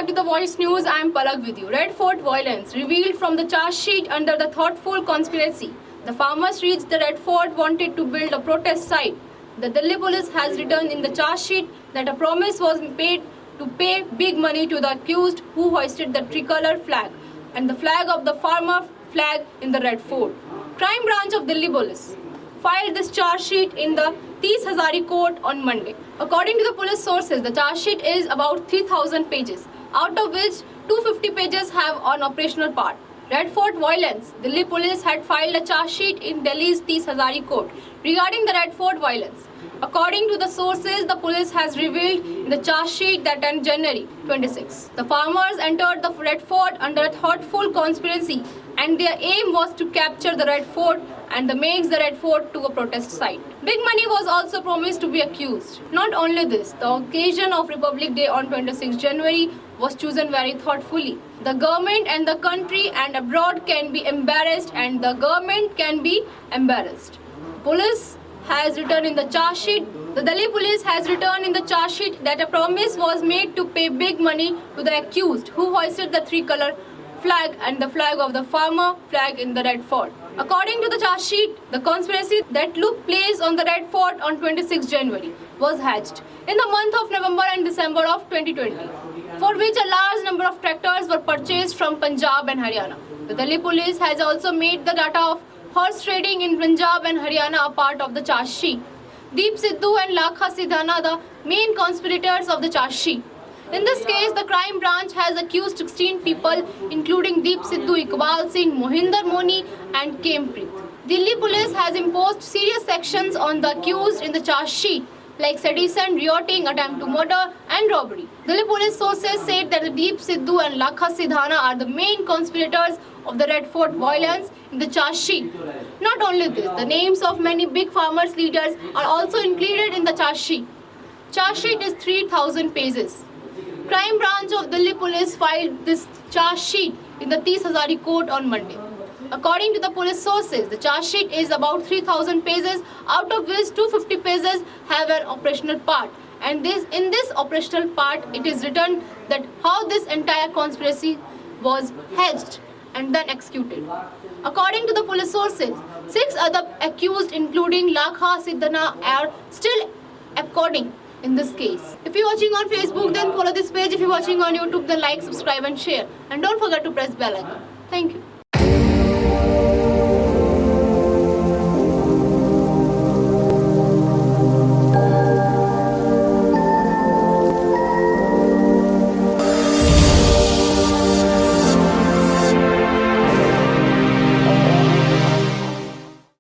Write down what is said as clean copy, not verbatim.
to the Voice News. I am Palak with you. Red Fort violence revealed from the charge sheet under the thoughtful conspiracy. The farmers reached the Red Fort wanted to build a protest site. The Delhi police has written in the charge sheet that a promise was made to pay big money to the accused who hoisted the tricolour flag and the flag of the farmer flag in the Red Fort. Crime branch of Delhi police filed this charge sheet in the Tees Hazari court on Monday. According to the police sources, the charge sheet is about 3,000 pages, out of which 250 pages have an operational part. Red Fort violence. Delhi police had filed a charge sheet in Delhi's Tees Hazari court regarding the Red Fort violence. According to the sources, the police has revealed in the charge sheet that on January 26, the farmers entered the Red Fort under a thoughtful conspiracy, and their aim was to capture the Red Fort and makes the Red Fort to a protest site. Big money was also promised to be accused. Not only this, the occasion of Republic Day on 26 January was chosen very thoughtfully. The government and the country and abroad can be embarrassed, and the government can be embarrassed. Police has written in the charge sheet, the Delhi police has written in the charge sheet that a promise was made to pay big money to the accused who hoisted the three-color flag and the flag of the farmer flag in the Red Fort. According to the charge sheet, the conspiracy that took place on the Red Fort on 26 January was hatched in the month of November and December of 2020, for which a large number of tractors were purchased from Punjab and Haryana. The Delhi police has also made the data of horse trading in Punjab and Haryana a part of the charge sheet. Deep Sidhu and Lakha Sidhana, the main conspirators of the charge sheet. In this case, the crime branch has accused 16 people, including Deep Sidhu, Iqbal Singh, Mohinder Moni, and Kempreet. Delhi police has imposed serious sections on the accused in the charge sheet, like sedition, rioting, attempt to murder, and robbery. Delhi police sources said that the Deep Sidhu and Lakha Sidhana are the main conspirators of the Red Fort violence in the charge sheet. Not only this, the names of many big farmers' leaders are also included in the charge sheet. Charge sheet is 3,000 pages. Crime branch of Delhi police filed this charge sheet in the Tees Hazari court on Monday. According to the police sources, the charge sheet is about 3,000 pages, out of which 250 pages have an operational part. And in this operational part, it is written that how this entire conspiracy was hatched and then executed. According to the police sources, 6 other accused, including Lakha Sidhana, are still according in this case. If you're watching on Facebook, then follow this page. If you're watching on YouTube, then like, subscribe and share. And don't forget to press bell icon. Thank you.